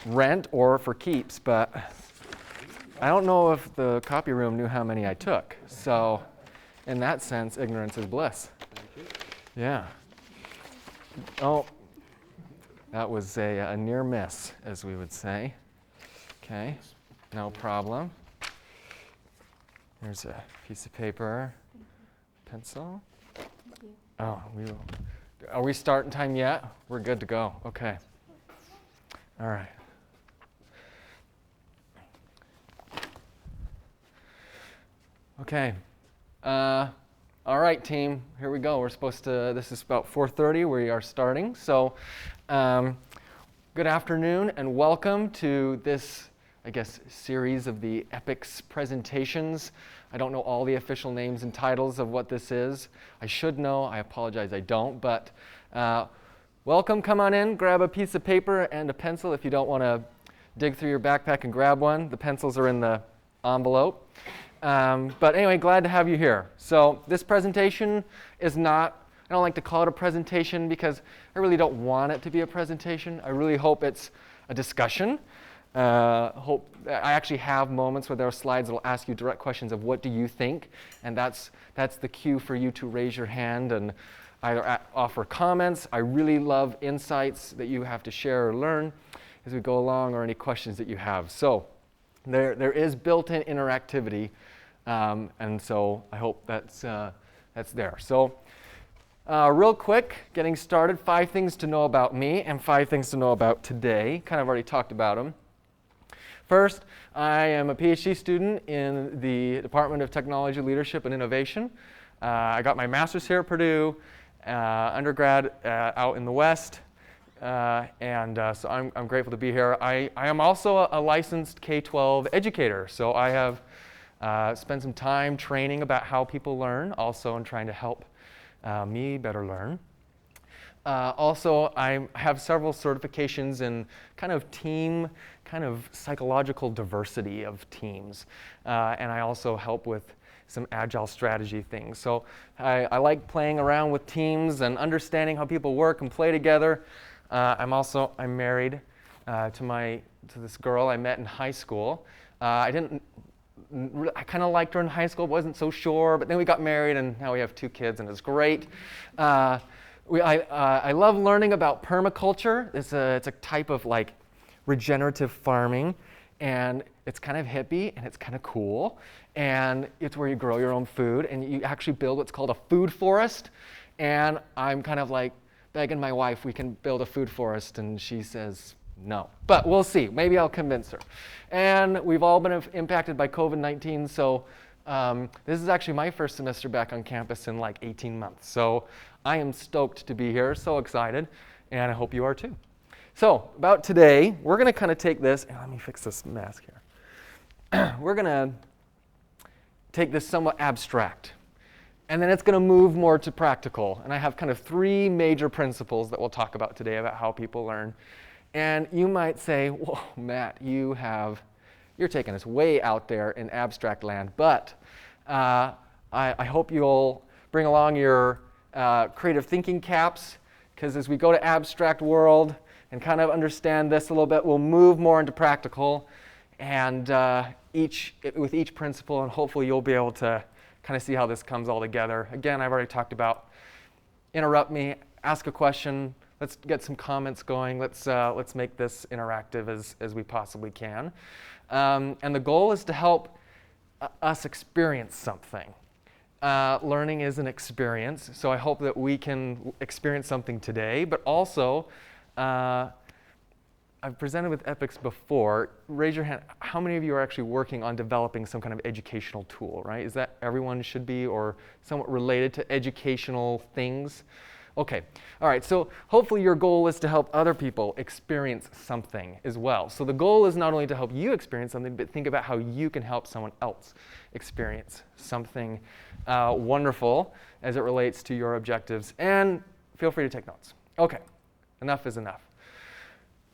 rent or for keeps, but I don't know if the copy room knew how many I took. So in that sense, ignorance is bliss. Yeah. Oh, that was a near miss, as we would say. Okay, no problem. Here's a piece of paper, pencil. Thank you. Oh, are we starting time yet? We're good to go. Okay. All right. Okay. All right, team. Here we go. We're supposed to. This is about 4:30. We are starting. So, good afternoon and welcome to this, I guess, series of the EPICS presentations. I don't know all the official names and titles of what this is. I should know. I apologize, I don't. But welcome. Come on in. Grab a piece of paper and a pencil if you don't want to dig through your backpack and grab one. The pencils are in the envelope. But anyway, glad to have you here. So this presentation is not, I don't like to call it a presentation because I really don't want it to be a presentation. I really hope it's a discussion. I actually have moments where there are slides that will ask you direct questions of what do you think, and that's the cue for you to raise your hand and either offer comments. I really love insights that you have to share or learn as we go along, or any questions that you have. So there is built-in interactivity, and so I hope that's there. So real quick, getting started, 5 things to know about me and 5 things to know about today. Kind of already talked about them. First, I am a PhD student in the Department of Technology, Leadership, and Innovation. I got my master's here at Purdue, undergrad out in the West, and so I'm grateful to be here. I am also a licensed K-12 educator, so I have spent some time training about how people learn, also in trying to help me better learn. Also, I have several certifications in kind of team, kind of psychological diversity of teams. And I also help with some agile strategy things. So I like playing around with teams and understanding how people work and play together. I'm married to this girl I met in high school. I kind of liked her in high school, wasn't so sure, but then we got married and now we have 2 kids and it's great. I love learning about permaculture. It's a type of like regenerative farming, and it's kind of hippie and it's kind of cool. And it's where you grow your own food and you actually build what's called a food forest. And I'm kind of like begging my wife we can build a food forest, and she says no. But we'll see. Maybe I'll convince her. And we've all been impacted by COVID-19, so this is actually my first semester back on campus in like 18 months. So I am stoked to be here, so excited, and I hope you are too. So about today, we're going to kind of take this, and let me fix this mask here. We're going to take this somewhat abstract, and then it's going to move more to practical. And I have kind of 3 major principles that we'll talk about today about how people learn. And you might say, whoa, Matt, you're taking us way out there in abstract land, but I hope you'll bring along your creative thinking caps, because as we go to abstract world and kind of understand this a little bit, we'll move more into practical, and with each principle, and hopefully you'll be able to kind of see how this comes all together. Again, I've already talked about interrupt me, ask a question, let's get some comments going, let's make this interactive as we possibly can. And the goal is to help us experience something. Learning is an experience, so I hope that we can experience something today, but also, I've presented with EPICS before. Raise your hand. How many of you are actually working on developing some kind of educational tool, right? Is that everyone should be, or somewhat related to educational things? Okay, all right, so hopefully your goal is to help other people experience something as well. So the goal is not only to help you experience something, but think about how you can help someone else experience something wonderful as it relates to your objectives. And feel free to take notes. Okay, enough is enough.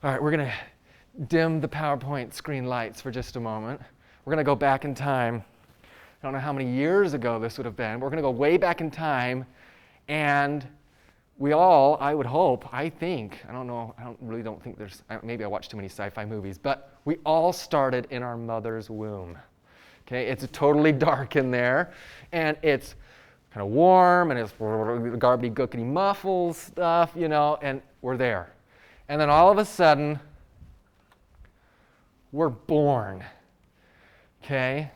All right, we're going to dim the PowerPoint screen lights for just a moment. We're going to go back in time. I don't know how many years ago this would have been. We're going to go way back in time, and we all, I would hope, I think, I don't know, really don't think maybe I watch too many sci-fi movies, but we all started in our mother's womb. Okay, it's totally dark in there, and it's kind of warm, and it's garbly-gookity muffles stuff, and we're there. And then all of a sudden, we're born, okay?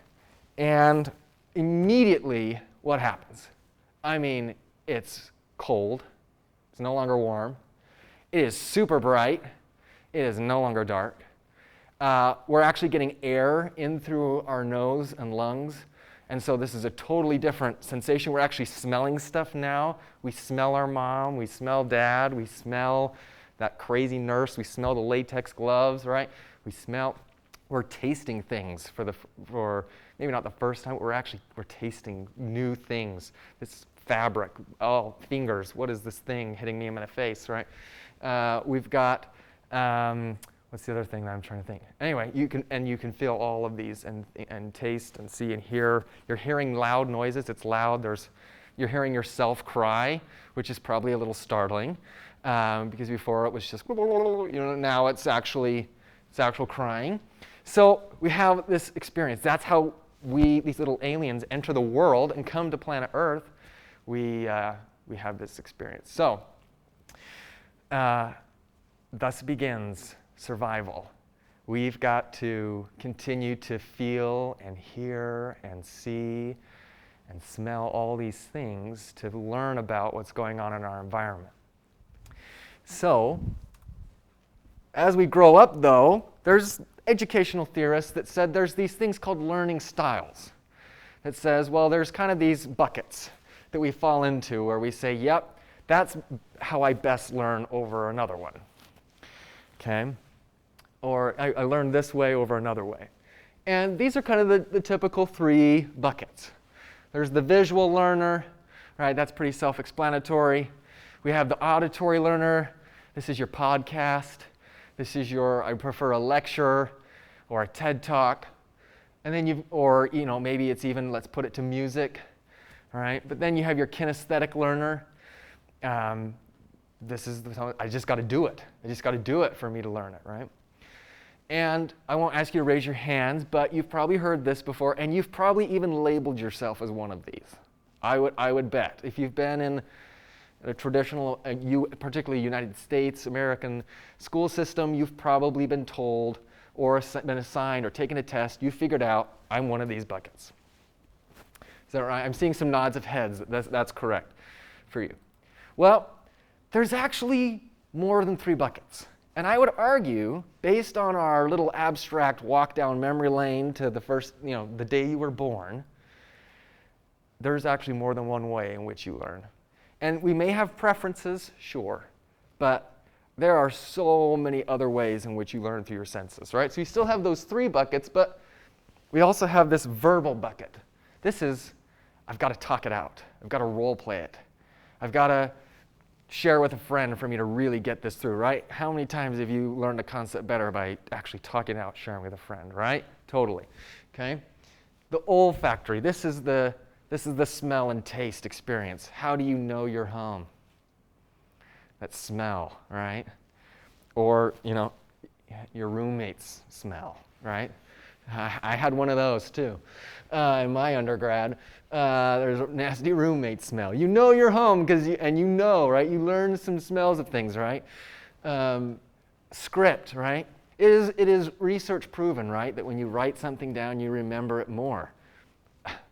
And immediately, what happens? I mean, it's cold. It's no longer warm. It is super bright. It is no longer dark. We're actually getting air in through our nose and lungs. And so this is a totally different sensation. We're actually smelling stuff now. We smell our mom. We smell dad. We smell that crazy nurse. We smell the latex gloves, right? We're tasting things for maybe not the first time, but we're tasting new things. This fabric, fingers, what is this thing hitting me in my face, right? We've got, what's the other thing that I'm trying to think? Anyway, you can feel all of these and taste and see and hear. You're hearing loud noises. It's loud. You're hearing yourself cry, which is probably a little startling, because before it was just, now it's actual crying. So we have this experience. That's how these little aliens, enter the world and come to planet Earth. We have this experience. So, thus begins survival. We've got to continue to feel and hear and see and smell all these things to learn about what's going on in our environment. So, as we grow up, though, there's educational theorists that said there's these things called learning styles. That says, well, there's kind of these buckets that we fall into where we say, yep, that's how I best learn over another one. Okay? Or I learned this way over another way. And these are kind of the typical three buckets. There's the visual learner, right? That's pretty self-explanatory. We have the auditory learner. This is your podcast. This is I prefer a lecture or a TED Talk. And then maybe it's even, let's put it to music, right? But then you have your kinesthetic learner. I just got to do it. I just got to do it for me to learn it, right? And I won't ask you to raise your hands, but you've probably heard this before, and you've probably even labeled yourself as one of these. I would bet. If you've been in a traditional, particularly United States, American school system, you've probably been told or been assigned or taken a test, you figured out, I'm one of these buckets. Is that right? I'm seeing some nods of heads. That's correct for you. Well, there's actually more than three buckets. And I would argue, based on our little abstract walk down memory lane to the first, the day you were born, there's actually more than one way in which you learn. And we may have preferences, sure, but there are so many other ways in which you learn through your senses, right? So you still have those three buckets, but we also have this verbal bucket. This is, I've got to talk it out. I've got to role play it. I've got to share with a friend for me to really get this through, right? How many times have you learned a concept better by actually talking it out, sharing with a friend, right? Totally, okay? The olfactory, this is the smell and taste experience. How do you know you're home? That smell, right? Or, your roommate's smell, right? I had one of those too in my undergrad. There's a nasty roommate smell. You know you're home right? You learn some smells of things, right? Script, right? It is research proven, right, that when you write something down, you remember it more.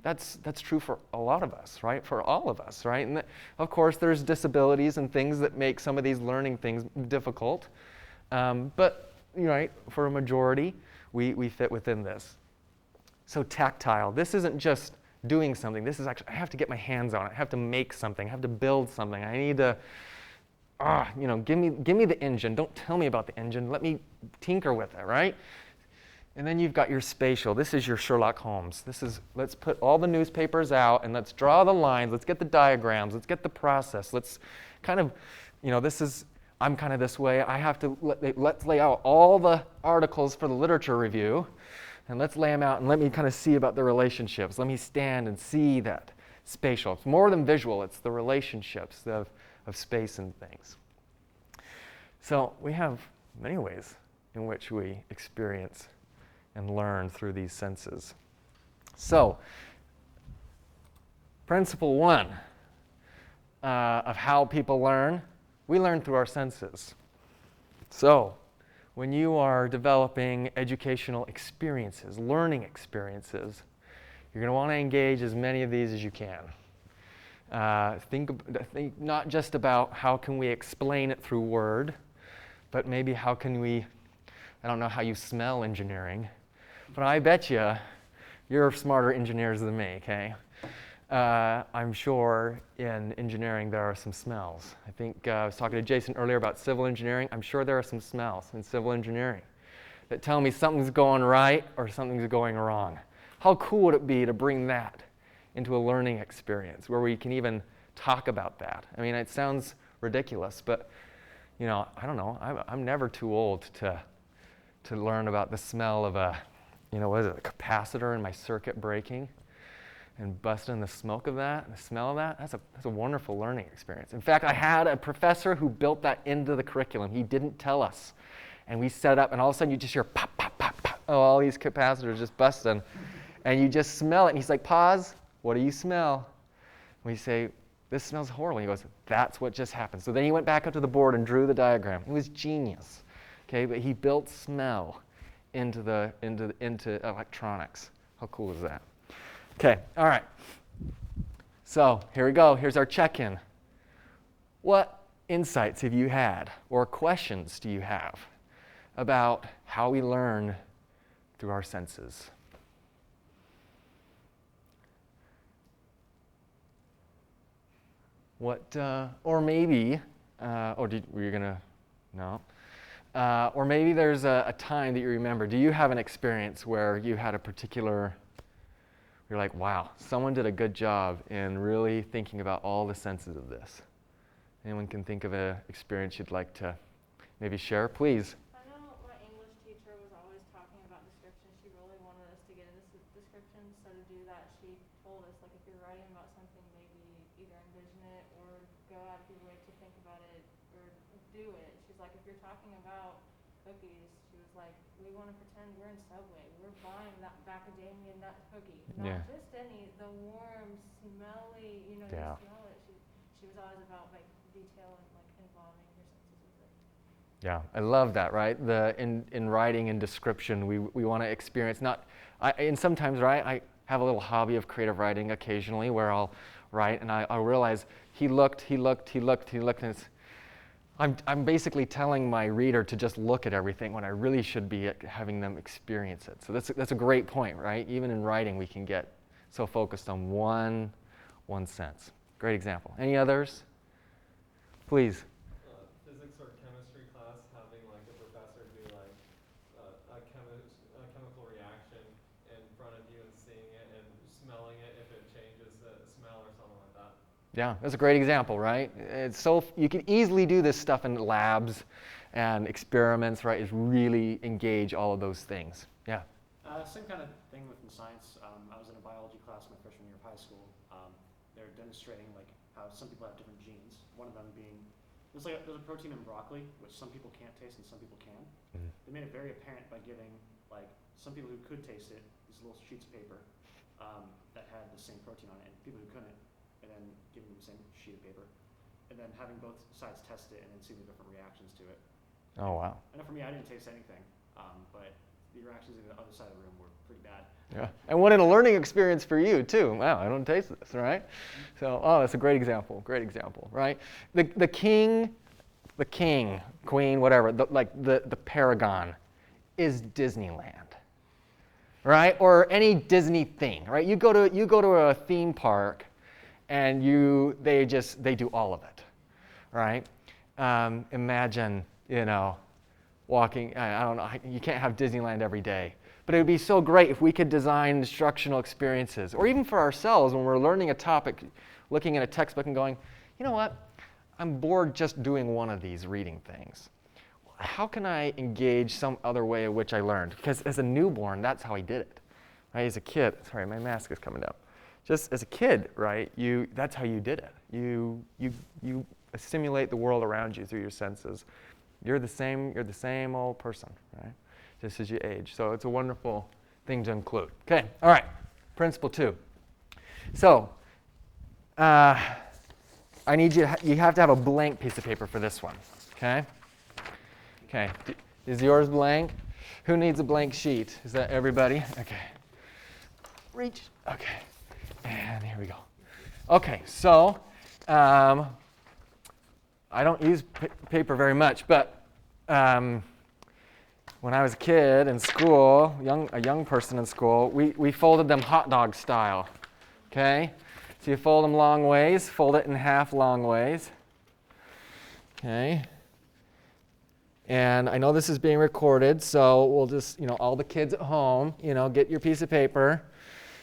That's true for a lot of us, right? For all of us, right? And of course, there's disabilities and things that make some of these learning things difficult. But right, for a majority, we fit within this. So tactile. This isn't just doing something. This is actually, I have to get my hands on it. I have to make something. I have to build something. I need to, give me the engine. Don't tell me about the engine. Let me tinker with it, right? And then you've got your spatial. This is your Sherlock Holmes. Let's put all the newspapers out and let's draw the lines. Let's get the diagrams. Let's get the process. Let's kind of, I'm kind of this way. I have to, let's lay out all the articles for the literature review and let's lay them out and let me kind of see about the relationships. Let me stand and see that spatial. It's more than visual. It's the relationships of of space and things. So we have many ways in which we experience and learn through these senses. So, principle one of how people learn, we learn through our senses. So, when you are developing educational experiences, learning experiences, you're going to want to engage as many of these as you can. Think not just about how can we explain it through word, but maybe how can we, I don't know how you smell engineering, but I bet you're smarter engineers than me, okay? I'm sure in engineering there are some smells. I think I was talking to Jason earlier about civil engineering. I'm sure there are some smells in civil engineering that tell me something's going right or something's going wrong. How cool would it be to bring that into a learning experience where we can even talk about that? I mean, it sounds ridiculous, but I don't know. I'm never too old to learn about the smell of a capacitor in my circuit breaking and busting the smoke of that, and the smell of that. That's a wonderful learning experience. In fact, I had a professor who built that into the curriculum. He didn't tell us. And we set up, and all of a sudden you just hear pop, pop, pop, pop. Oh, all these capacitors just busting. And you just smell it. And he's like, pause. What do you smell? We say, this smells horrible. And he goes, that's what just happened. So then he went back up to the board and drew the diagram. It was genius. Okay, but he built smell into electronics. How cool is that? Okay, all right. So here we go. Here's our check-in. What insights have you had, or questions do you have about how we learn through our senses? Or maybe, were you gonna, no? Or maybe there's a time that you remember. Do you have an experience where you had a particular, you're like, wow, someone did a good job in really thinking about all the senses of this? Anyone can think of an experience you'd like to maybe share? Please. I know my English teacher was always talking about description. She really wanted us to get into description. So to do that, she told us, like, if you're writing about something, maybe either envision it or go out of your way to think about it or do it. She's like, if you're talking about cookies, she was like, we want to pretend we're in Subway. We're buying that macadamia nut cookie. Not just any, the warm, smelly, you smell it. She was always about, like, detail and, like, involving your senses with it. Yeah, I love that, right? In writing and description, we want to experience and sometimes, right, I have a little hobby of creative writing occasionally where I'll write and I'll realize he looked, and I'm basically telling my reader to just look at everything when I really should be having them experience it. So that's a great point, right? Even in writing, we can get so focused on one sense. Great example. Any others? Please. Physics or chemistry class, having like a professor do like a chemical reaction in front of you and seeing it and smelling it if it changes the smell or something like that. Yeah, that's a great example, right? You can easily do this stuff in labs and experiments, right? Is really engage all of those things. Yeah. Same kind of thing within science. I was in a biology class my freshman year of high school. They're demonstrating like how some people have different genes. One of them being there's a protein in broccoli which some people can't taste and some people can. Mm-hmm. They made it very apparent by giving like some people who could taste it these little sheets of paper that had the same protein on it, and people who couldn't, and then giving them the same sheet of paper, and then having both sides test it and then see the different reactions to it. Oh wow! I know for me, I didn't taste anything, but the reactions on the other side of the room were pretty bad. Yeah, and what an learning experience for you too. Wow, I don't taste this, right? So, that's a great example. Great example, right? The king, queen, whatever. The paragon is Disneyland, right? Or any Disney thing, right? You go to a theme park, and they do all of it, right? Imagine, walking. I don't know. You can't have Disneyland every day. But it would be so great if we could design instructional experiences, or even for ourselves when we're learning a topic, looking at a textbook and going, you know what, I'm bored just doing one of these reading things. How can I engage some other way in which I learned? Because as a newborn, that's how I did it. Right? As a kid, sorry, my mask is coming down. Just as a kid, right, that's how you did it. You simulate the world around you through your senses. You're the same old person, right? Just as you age. So it's a wonderful thing to include. Okay, all right. Principle 2. So I need you have to have a blank piece of paper for this one, okay? Okay, is yours blank? Who needs a blank sheet? Is that everybody? Okay. Reach, okay. And here we go. Okay, so I don't use paper very much, but when I was a kid in school, a young person in school, we folded them hot dog style, okay? So you fold them long ways, fold it in half long ways, okay? And I know this is being recorded, so we'll just, all the kids at home, get your piece of paper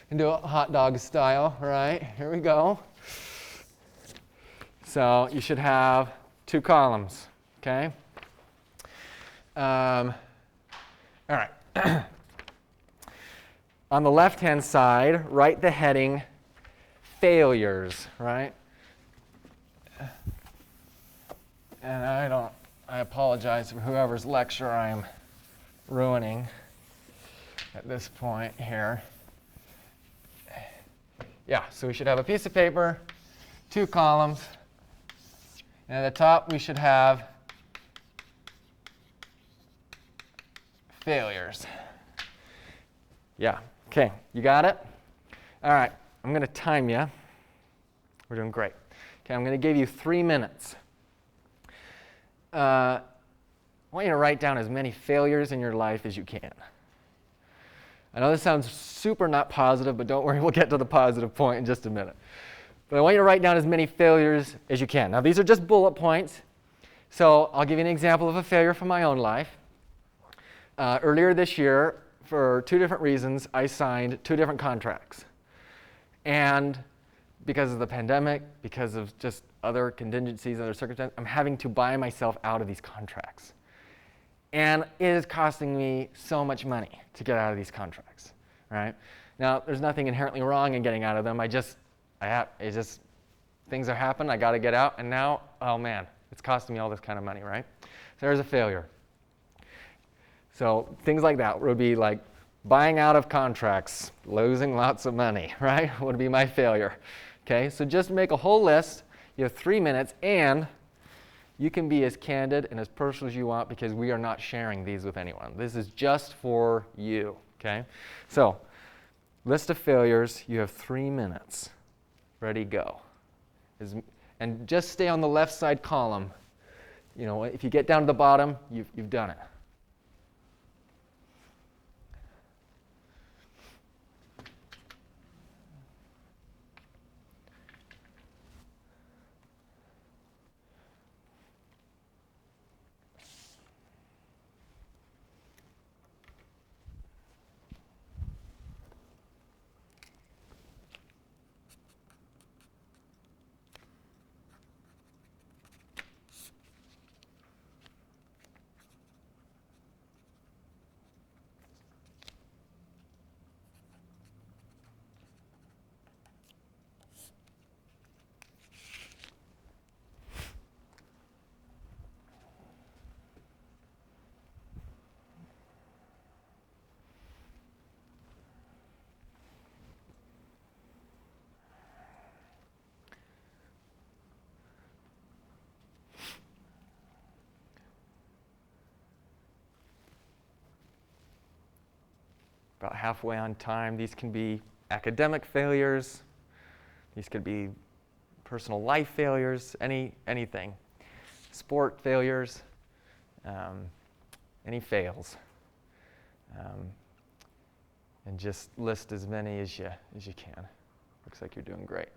and do it hot dog style, right? Here we go. So you should have 2 columns, okay? All right. On the left-hand side, write the heading failures, right? And I apologize for whoever's lecture I am ruining at this point here. Yeah, so we should have a piece of paper, 2 columns, and at the top we should have failures. Yeah, okay, you got it? All right, I'm going to time you. We're doing great. Okay, I'm going to give you 3 minutes. I want you to write down as many failures in your life as you can. I know this sounds super not positive, but don't worry, we'll get to the positive point in just a minute. But I want you to write down as many failures as you can. Now, these are just bullet points. So I'll give you an example of a failure from my own life. Earlier this year, for 2 different reasons, I signed 2 different contracts. And because of the pandemic, because of just other contingencies, other circumstances, I'm having to buy myself out of these contracts. And it is costing me so much money to get out of these contracts, right? Now, there's nothing inherently wrong in getting out of them. Things are happening, I got to get out, and now, oh man, it's costing me all this kind of money, right? So there's a failure. So things like that would be like buying out of contracts, losing lots of money, right? Would be my failure. Okay, so just make a whole list. You have 3 minutes, and you can be as candid and as personal as you want because we are not sharing these with anyone. This is just for you, okay? So, list of failures, you have 3 minutes. Ready, go. And just stay on the left side column. If you get down to the bottom, you've done it. About halfway on time. These can be academic failures. These could be personal life failures, anything. Sport failures, any fails. And just list as many as you can. Looks like you're doing great.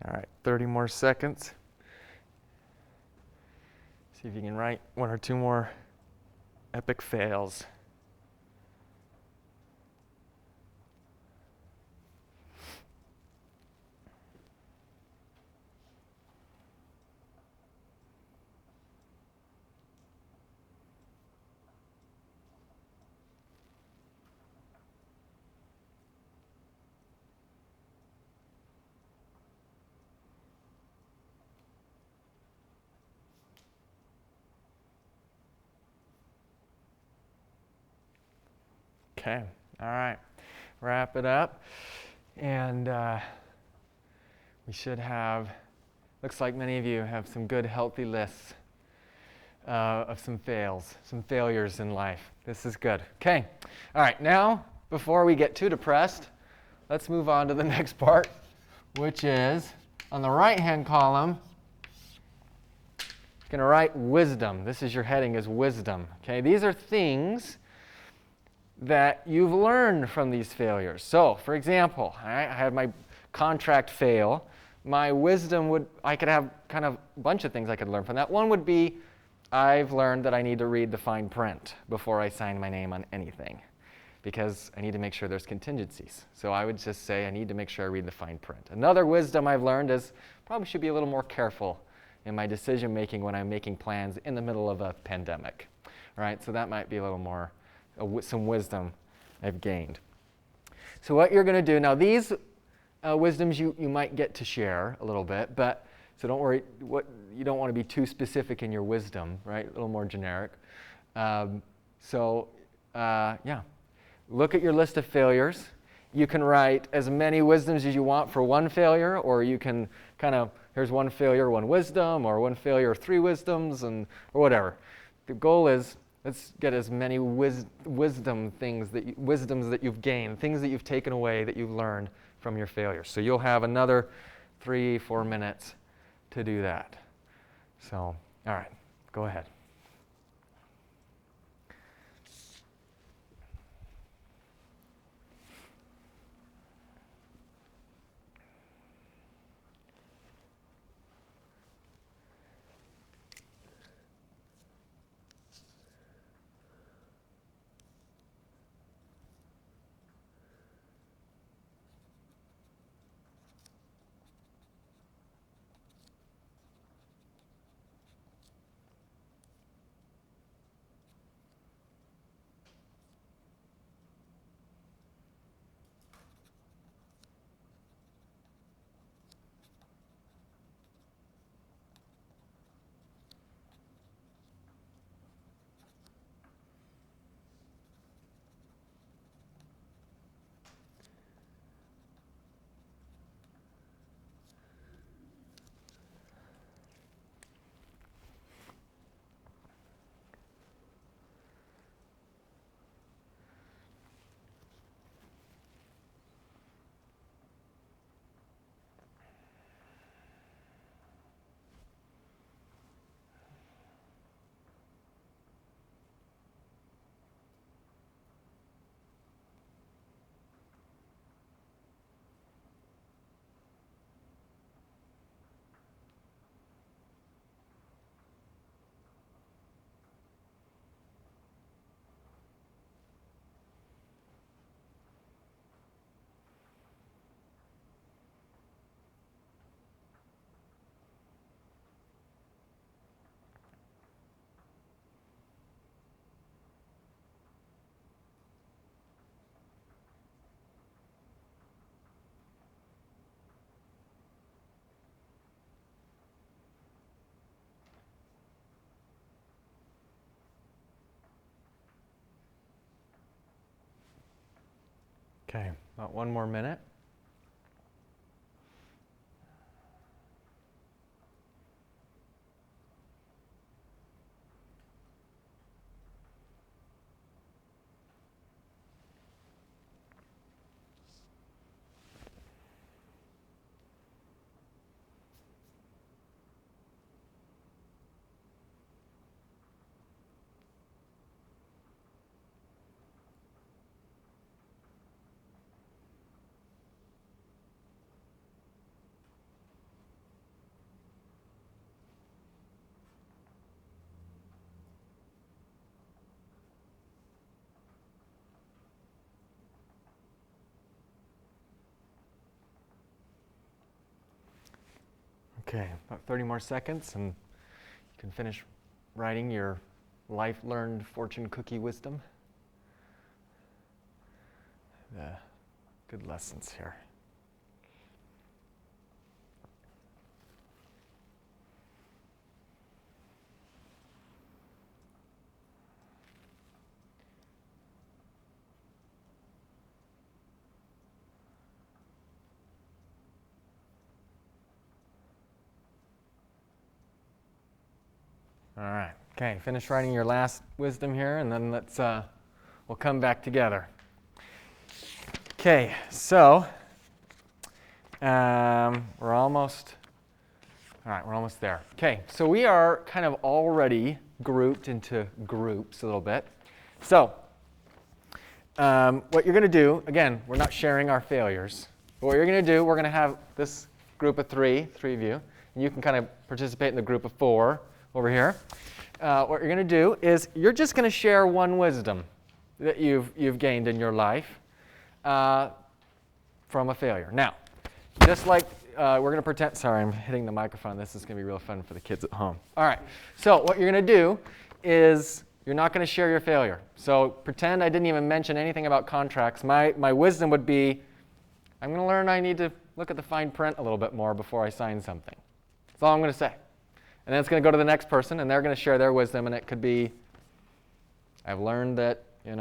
All right, 30 more seconds. See if you can write one or two more epic fails. Okay, all right, wrap it up. And we should have, looks like many of you have some good healthy lists of some failures in life. This is good. Okay, all right, now before we get too depressed, let's move on to the next part, which is on the right-hand column, you're going to write wisdom. This is your heading is wisdom. Okay, these are things that you've learned from these failures. So, for example, I had my contract fail. My wisdom would, I could have kind of a bunch of things I could learn from that. One would be, I've learned that I need to read the fine print before I sign my name on anything, because I need to make sure there's contingencies. So I would just say I need to make sure I read the fine print. Another wisdom I've learned is probably should be a little more careful in my decision making when I'm making plans in the middle of a pandemic. All right, so that might be a little more some wisdom I've gained. So what you're going to do, now these wisdoms you might get to share a little bit, but so don't worry, you don't want to be too specific in your wisdom, right? A little more generic. Yeah, look at your list of failures. You can write as many wisdoms as you want for one failure, or you can kind of, here's one failure, one wisdom, or one failure, three wisdoms, or whatever. The goal is, let's get as many wisdoms that you've gained, things that you've taken away, that you've learned from your failures. So you'll have another 3-4 minutes to do that. So, all right, go ahead. Okay, about one more minute. Okay, about 30 more seconds and you can finish writing your life-learned fortune cookie wisdom. The good lessons here. All right. Okay, finish writing your last wisdom here, and then we'll come back together. Okay, so we're almost there. Okay, so we are kind of already grouped into groups a little bit. So what you're going to do, again, we're not sharing our failures. But what you're going to do, we're going to have this group of three of you, and you can kind of participate in the group of 4 over here. What you're going to do is you're just going to share one wisdom that you've gained in your life from a failure. Now, just like we're going to pretend, sorry, I'm hitting the microphone. This is going to be real fun for the kids at home. All right, so what you're going to do is you're not going to share your failure. So pretend I didn't even mention anything about contracts. My wisdom would be, I'm going to learn I need to look at the fine print a little bit more before I sign something. That's all I'm going to say. And then it's going to go to the next person, and they're going to share their wisdom, and it could be, I've learned that, you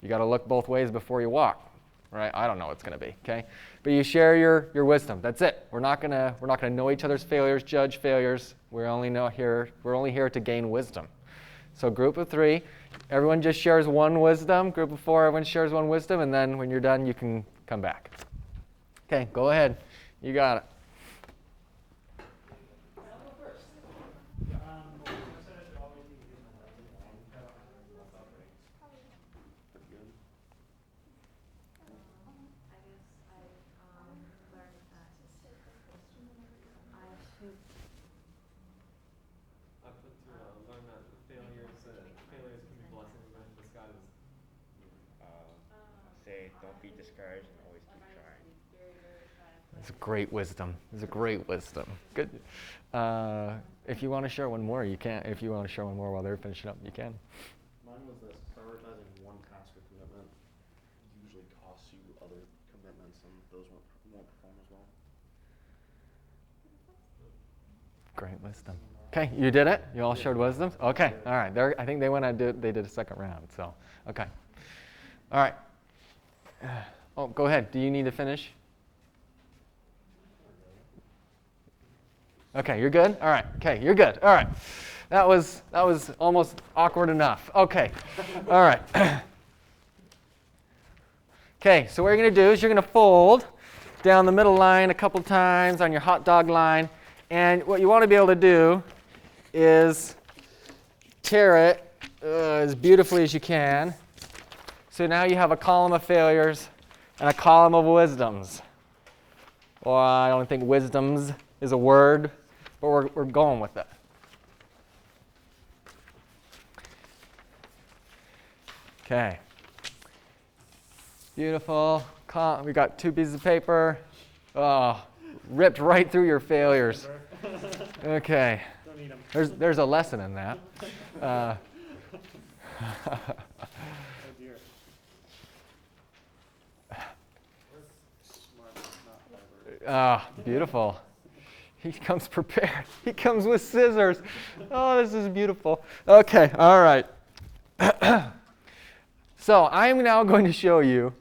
got to look both ways before you walk, right? I don't know what it's going to be, okay? But you share your wisdom. That's it. We're not going to know each other's failures, judge failures. We're only here to gain wisdom. So group of 3, everyone just shares one wisdom. Group of 4, everyone shares one wisdom, and then when you're done, you can come back. Okay, go ahead. You got it. Say, don't be discouraged and always keep trying. It's a great wisdom. It's a great wisdom. Good. If you want to share one more, you can. If you want to share one more while they're finishing up, you can. Mine was this: prioritizing one task or commitment usually costs you other commitments, and those won't perform as well. Great wisdom. Okay, you did it? You all shared wisdoms? Okay, all right. I think they did a second round, so, okay. All right. Oh, go ahead. Do you need to finish? Okay, you're good? All right. Okay, you're good. All right. That was almost awkward enough. Okay. All right. Okay, so what you're going to do is you're going to fold down the middle line a couple times on your hot dog line. And what you want to be able to do is tear it as beautifully as you can. So now you have a column of failures and a column of wisdoms. Well, I don't think wisdoms is a word, but we're going with it. Okay. Beautiful. We got 2 pieces of paper. Oh, ripped right through your failures. Okay. Don't need them. There's a lesson in that. Oh dear. Smart, not clever. Beautiful. He comes prepared. He comes with scissors. Oh, this is beautiful. Okay, all right. So I'm now going to show you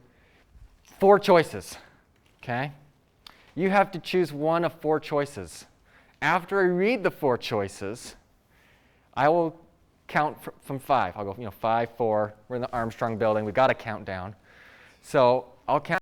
4 choices, okay? You have to choose one of 4 choices. After I read the 4 choices, I will count from 5. I'll go, 5, 4. We're in the Armstrong building. We've got a countdown. So I'll count